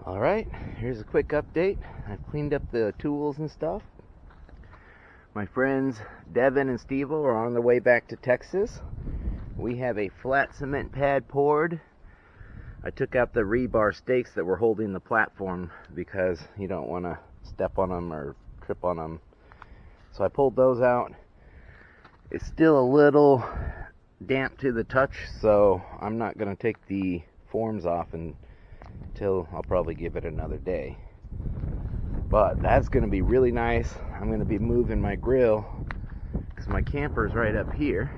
Alright, here's a quick update. I've cleaned up the tools and stuff. My friends Devin and Steve-O are on their way back to Texas. We have a flat cement pad poured. I took out the rebar stakes that were holding the platform because you don't want to step on them or trip on them. So I pulled those out. It's still a little damp to the touch, so I'm not going to take the forms off until I'll probably give it another day. But that's going to be really nice. I'm going to be moving my grill because my camper's right up here.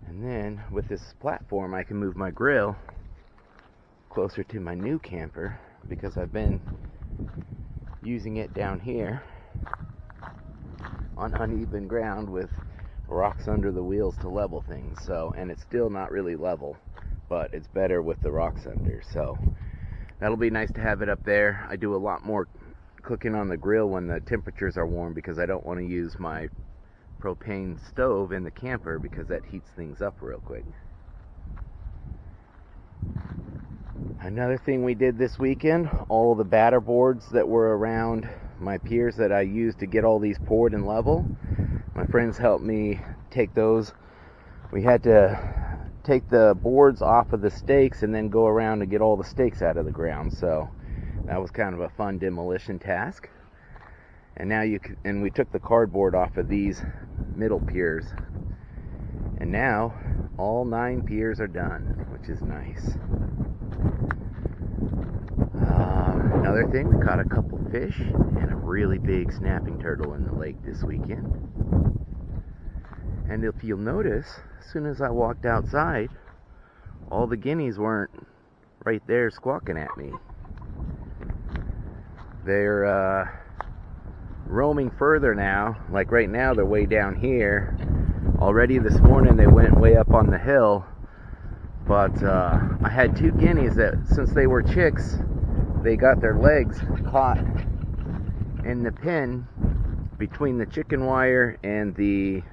And then with this platform, I can move my grill closer to my new camper because I've been using it down here on uneven ground with rocks under the wheels to level things. So, and it's still not really level, but it's better with the rocks under. So that'll be nice to have it up there. I do a lot more cooking on the grill when the temperatures are warm because I don't want to use my propane stove in the camper because that heats things up real quick. Another thing we did this weekend, all the batter boards that were around my piers that I used to get all these poured and level, my friends helped me take those. We had to take the boards off of the stakes and then go around to get all the stakes out of the ground. So that was kind of a fun demolition task. And now we took the cardboard off of these middle piers. And now all 9 piers are done, which is nice. Another thing, we caught a couple fish and a really big snapping turtle in the lake this weekend. And if you'll notice, as soon as I walked outside, all the guineas weren't right there squawking at me. They're roaming further now. Like right now, they're way down here. Already this morning, they went way up on the hill. But I had 2 guineas that, since they were chicks, they got their legs caught in the pin between the chicken wire and the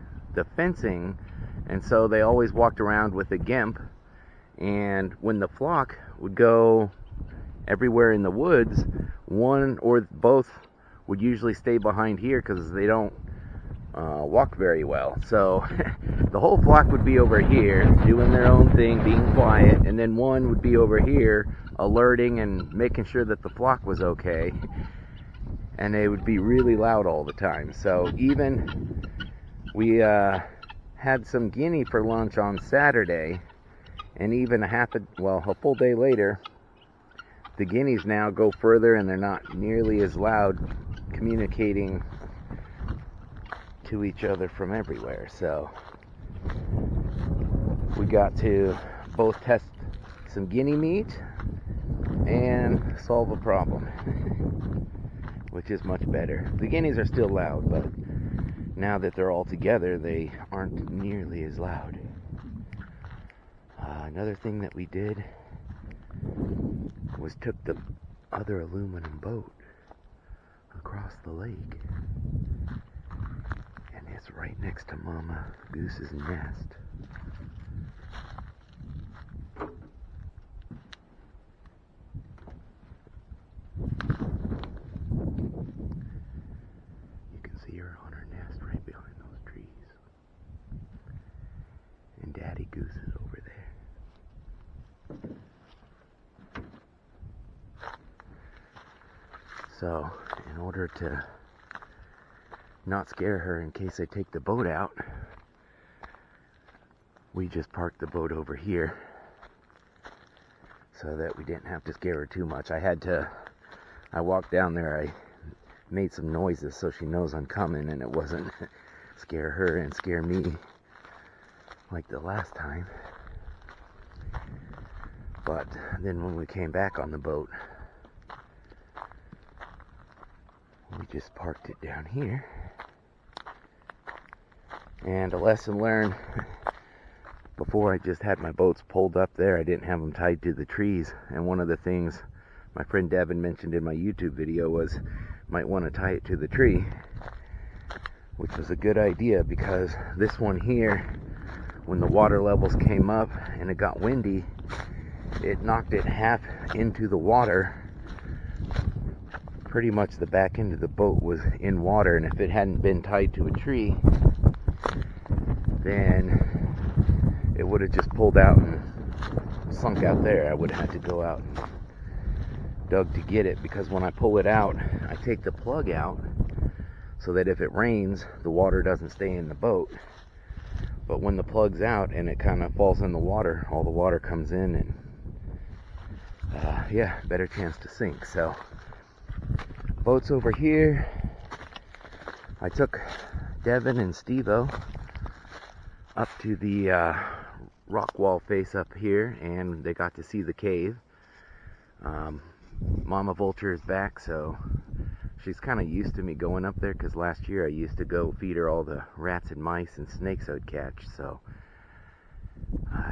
fencing, and so they always walked around with a gimp. And when the flock would go everywhere in the woods, one or both would usually stay behind here because they don't walk very well. So the whole flock would be over here doing their own thing, being quiet, and then one would be over here alerting and making sure that the flock was okay, and they would be really loud all the time. So even we had some guinea for lunch on Saturday, and even a full day later, the guineas now go further and they're not nearly as loud, communicating to each other from everywhere. So we got to both test some guinea meat and solve a problem, which is much better. The guineas are still loud, but now that they're all together, they aren't nearly as loud. Another thing that we did was took the other aluminum boat across the lake, and it's right next to Mama Goose's nest. You can see her on her nest right behind those trees, and Daddy Goose is over there. So, in order to not scare her in case I take the boat out, we just parked the boat over here so that we didn't have to scare her too much. I walked down there, I made some noises so she knows I'm coming, and it wasn't scare her and scare me like the last time. But then when we came back on the boat, we just parked it down here. And a lesson learned, before I just had my boats pulled up there, I didn't have them tied to the trees. And one of the things my friend Devin mentioned in my YouTube video was might want to tie it to the tree, which was a good idea because this one here, when the water levels came up and it got windy, it knocked it half into the water. Pretty much the back end of the boat was in water, and if it hadn't been tied to a tree, then it would have just pulled out and sunk out there. I would have had to go out and dug to get it, because when I pull it out, I take the plug out so that if it rains, the water doesn't stay in the boat. But when the plug's out and it kind of falls in the water, all the water comes in, and yeah, better chance to sink. So boat's over here. I took Devin and Steve-O up to the rock wall face up here, and they got to see the cave. Mama Vulture is back, so she's kind of used to me going up there, because last year I used to go feed her all the rats and mice and snakes I would catch. So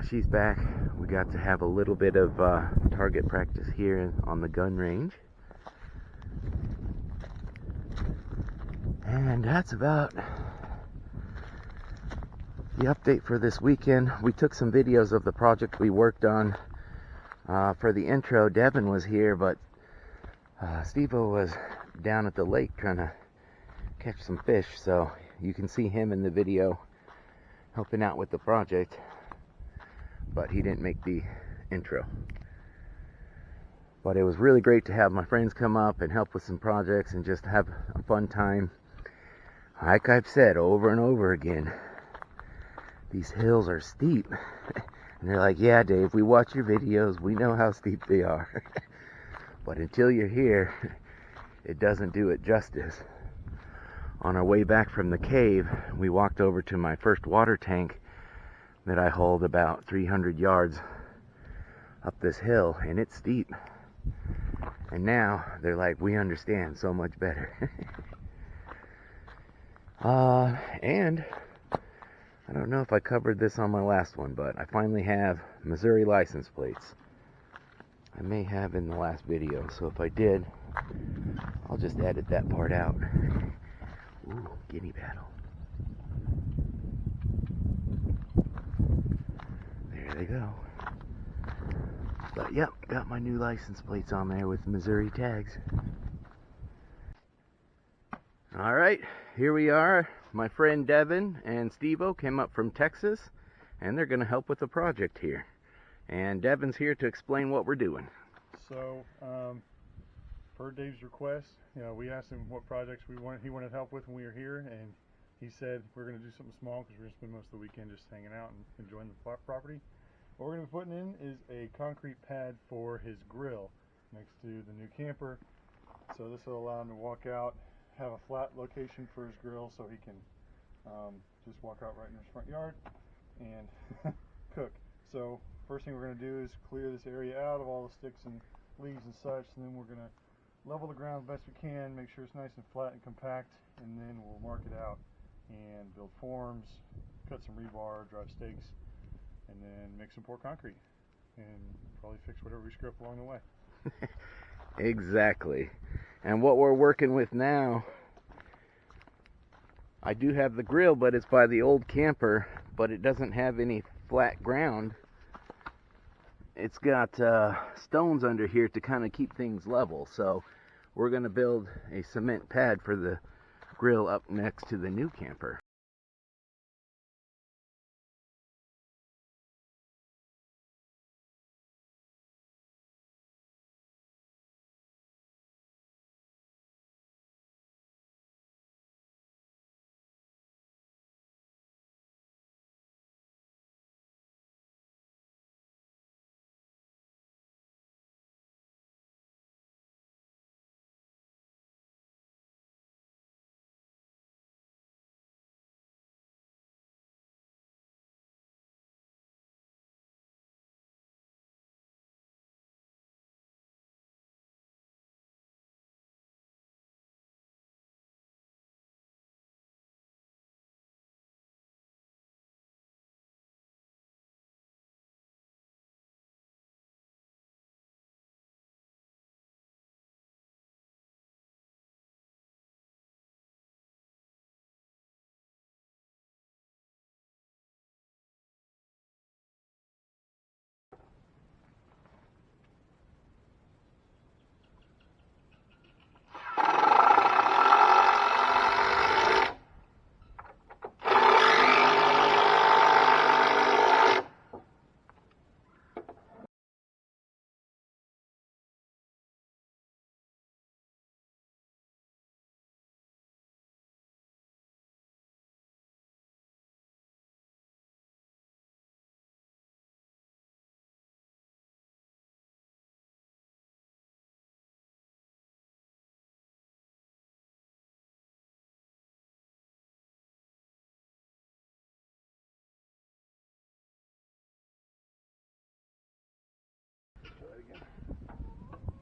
she's back. We got to have a little bit of target practice here on the gun range. And that's about the update for this weekend. We took some videos of the project we worked on. For the intro, Devin was here, but Steve-O was down at the lake trying to catch some fish, so you can see him in the video helping out with the project, but he didn't make the intro. But it was really great to have my friends come up and help with some projects and just have a fun time. Like I've said over and over again, these hills are steep. And they're like, yeah, Dave, we watch your videos, we know how steep they are. But until you're here, it doesn't do it justice. On our way back from the cave, we walked over to my first water tank that I hauled about 300 yards up this hill, and it's steep. And now they're like, we understand so much better. And I don't know if I covered this on my last one, but I finally have Missouri license plates. I may have in the last video, so if I did, I'll just edit that part out. Ooh, guinea battle. There they go. But yep, got my new license plates on there with Missouri tags. Alright, here we are. My friend Devin and Steve-O came up from Texas, and they're going to help with the project here. And Devin's here to explain what we're doing. So, per Dave's request, we asked him what projects he wanted help with when we were here, and he said we're going to do something small because we're going to spend most of the weekend just hanging out and enjoying the property. What we're going to be putting in is a concrete pad for his grill next to the new camper. So this will allow him to walk out, have a flat location for his grill so he can just walk out right in his front yard and cook. So first thing we're going to do is clear this area out of all the sticks and leaves and such, and then we're going to level the ground as best we can, make sure it's nice and flat and compact, and then we'll mark it out and build forms, cut some rebar, drive stakes, and then mix and pour concrete, and probably fix whatever we screw up along the way. Exactly. And what we're working with now, I do have the grill, but it's by the old camper, but it doesn't have any flat ground. It's got stones under here to kind of keep things level. So we're going to build a cement pad for the grill up next to the new camper.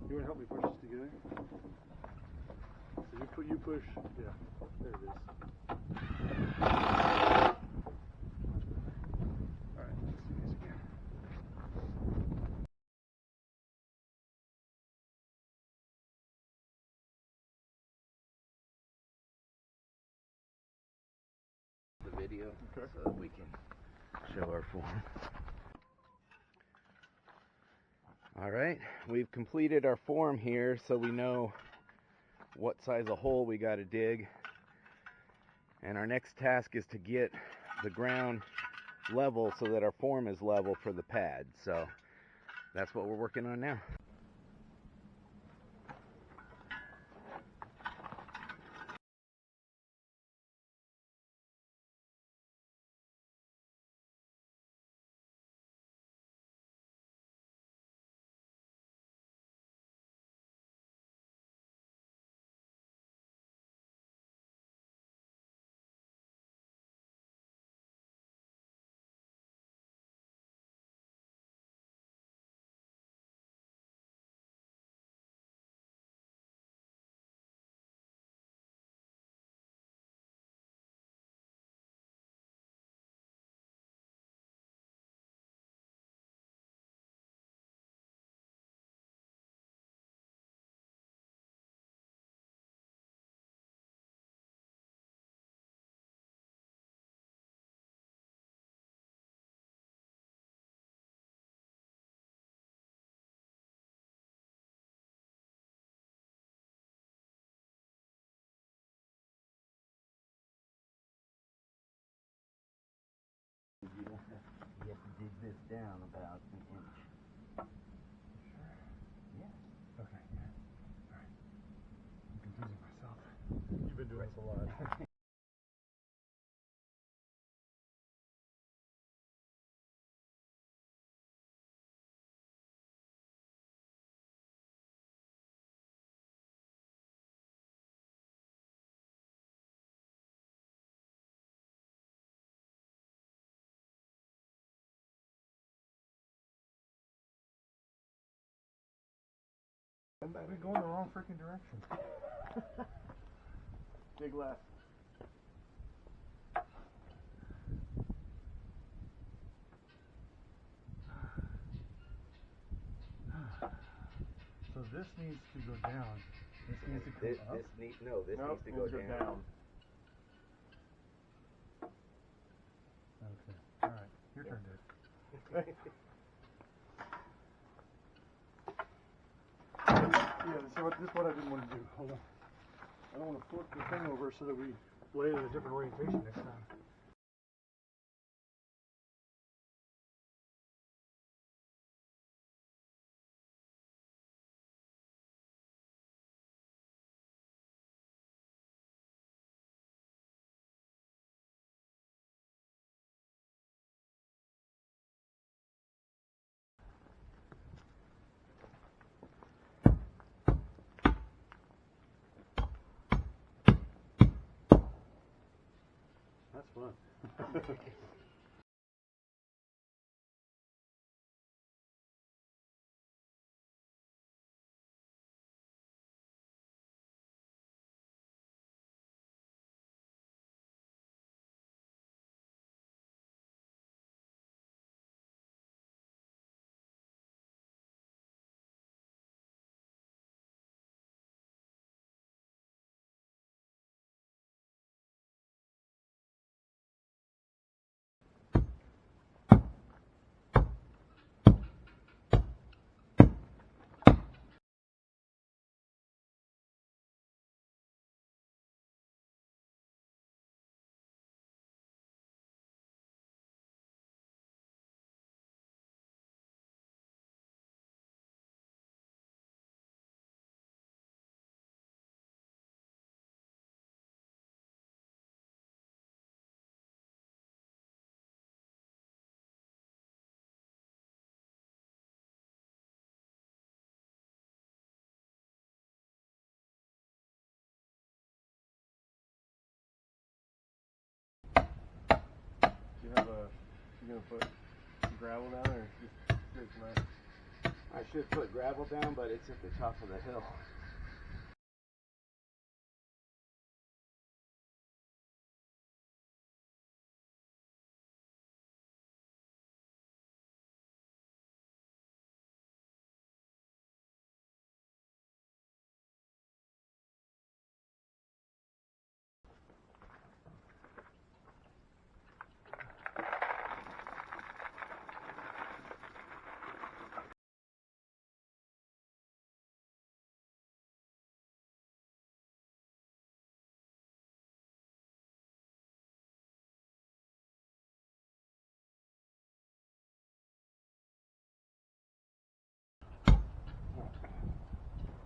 You want to help me push this together? So you push. Yeah, there it is. All right, let's do this again. The video, Okay. so that we can show our form. All right, we've completed our form here, so we know what size of hole we got to dig. And our next task is to get the ground level so that our form is level for the pad. So that's what we're working on now. You have to dig this down about an inch. Yeah. Okay. All right. I'm confusing myself. You've been doing this a lot. We're going the wrong freaking direction. Dig left. So this needs to go down. This needs to come up. This needs to go down. Okay. All right. Your turn, Dave. Yeah, this is what I didn't want to do. Hold on. I don't want to flip the thing over so that we lay it in a different orientation next time. That's fun. You gonna put some gravel down or just straight cement? I should put gravel down, but it's at the top of the hill.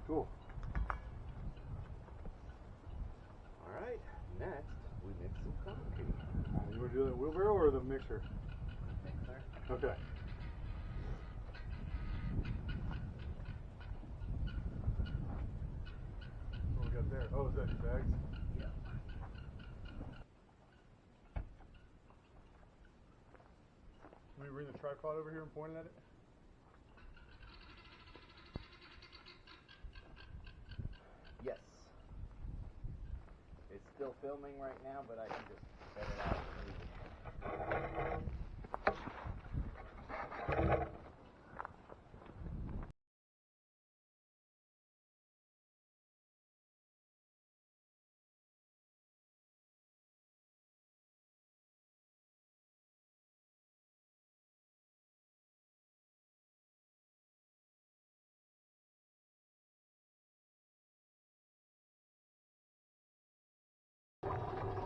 Cool. Alright, next we mix some concrete. You want to do that wheelbarrow or the mixer? Mixer. Okay. What we got there? Oh, is that your bags? Yeah. Let me bring the tripod over here and point at it. Yes. It's still filming right now, but I can just set it out.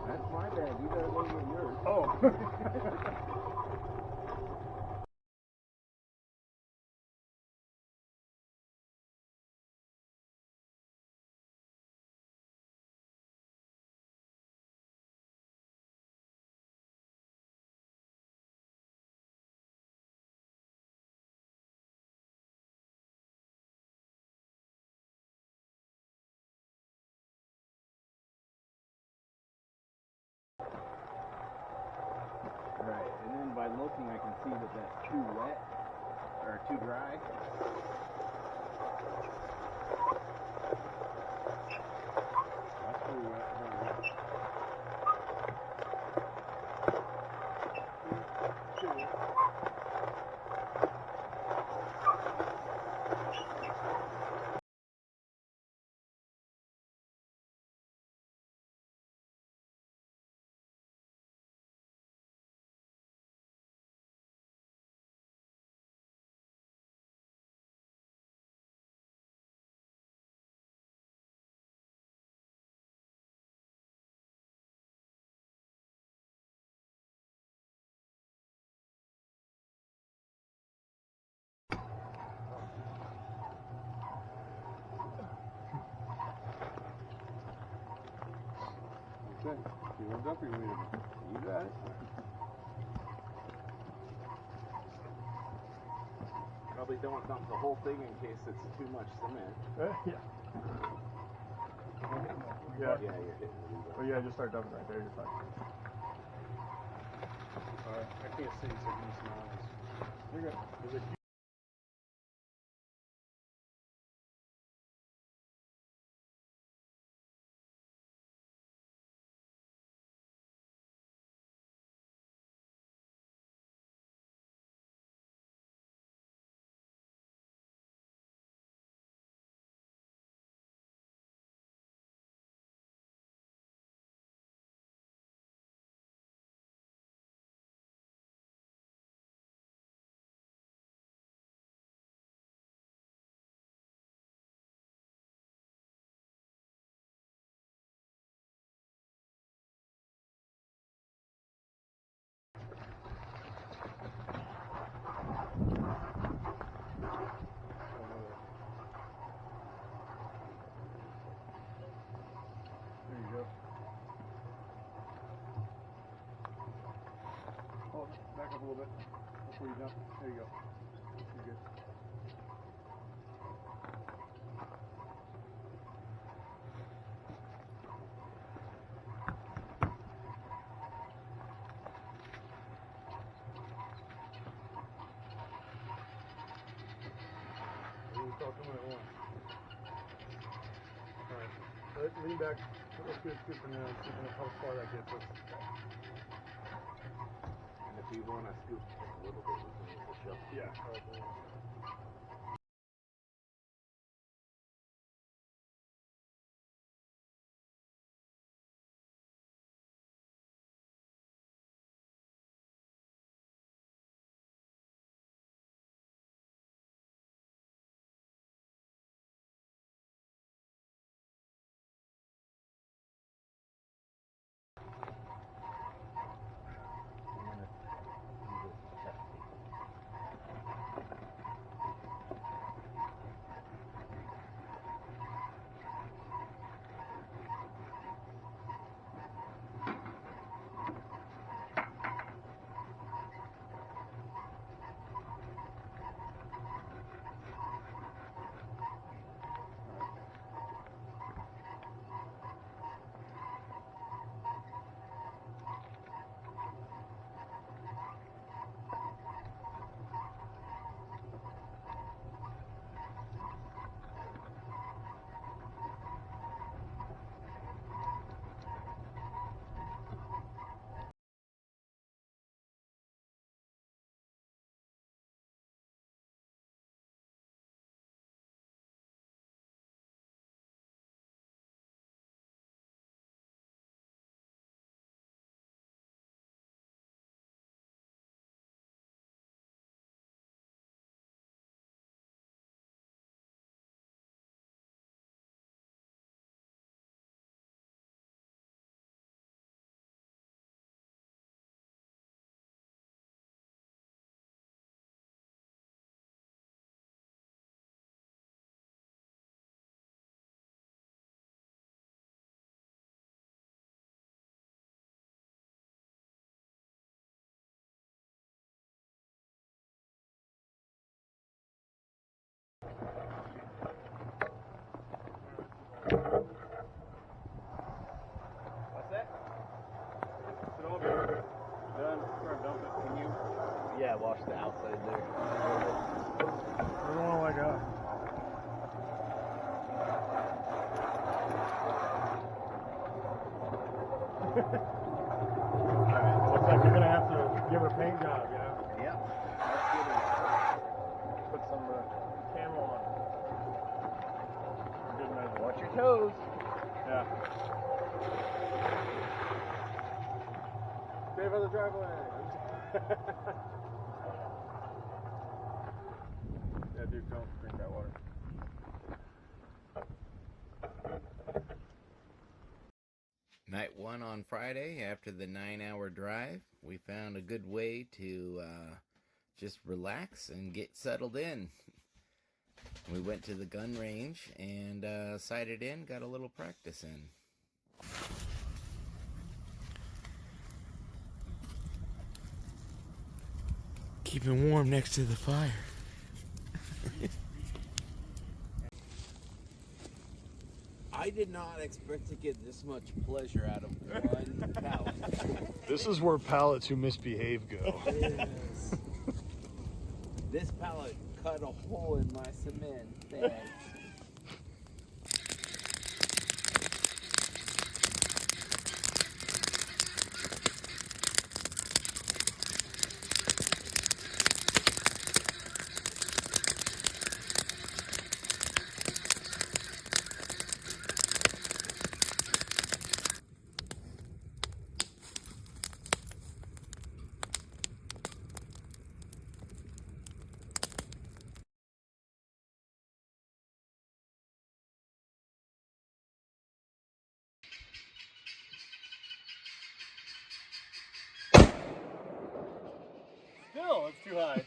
That's my bad. You gotta go get yours. Oh. Right, and then by looking, I can see that that's too wet or too dry. That's pretty wet. Okay. You want up or you want me to? You got it. Probably don't dump the whole thing in case it's too much cement. Yeah. Yeah, you're hitting the rebar. Oh yeah, just start dumping right there. You're fine. Alright, I can't see, so give me some eyes. You're good. Is it There you go. Hold it. Back up a little bit before you dump. There you go. You're good. So I'll come in at once. Alright. Lean back. Let's get for now. See how far that gets us. And if you want to scoop just a little bit, we can use the shovel. Yeah. What's that? Should all be done. Start dumping. Can you? Yeah, wash the outside there. I don't want to like looks like you're gonna have to give her a paint job, you know? Yep. Put some camo on. For good measure. Watch your toes. Yeah. Stay by the driveway. Yeah, dude, don't drink that water. Night one on Friday, after the 9-hour drive, we found a good way to just relax and get settled in. We went to the gun range and sighted in, got a little practice in. Keeping warm next to the fire. I did not expect to get this much pleasure out of one pallet. This is where pallets who misbehave go. Yes. This pallet cut a hole in my cement bed. Still, it's too high.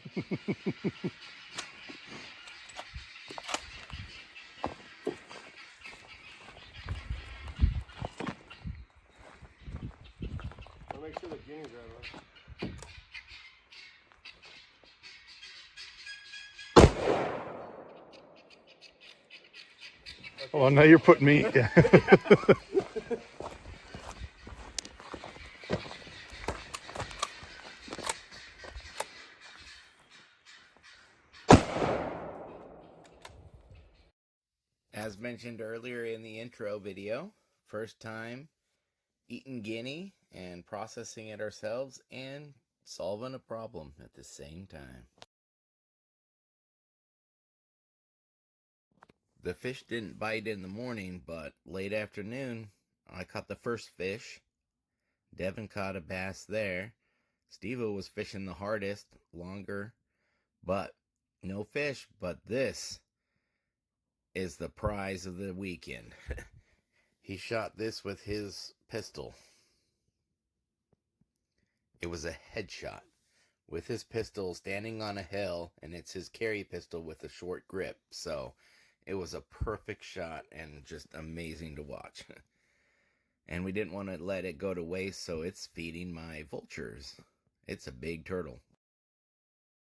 I'll make sure the gains are right. Oh, now you're putting me. Yeah. As mentioned earlier in the intro video, first time eating guinea and processing it ourselves and solving a problem at the same time. The fish didn't bite in the morning, but late afternoon, I caught the first fish. Devin caught a bass there. Steve-O was fishing the hardest, longer, but no fish. But this is the prize of the weekend. He shot this with his pistol. It was a headshot with his pistol standing on a hill, and it's his carry pistol with a short grip. So it was a perfect shot and just amazing to watch. And we didn't want to let it go to waste, so it's feeding my vultures. It's a big turtle.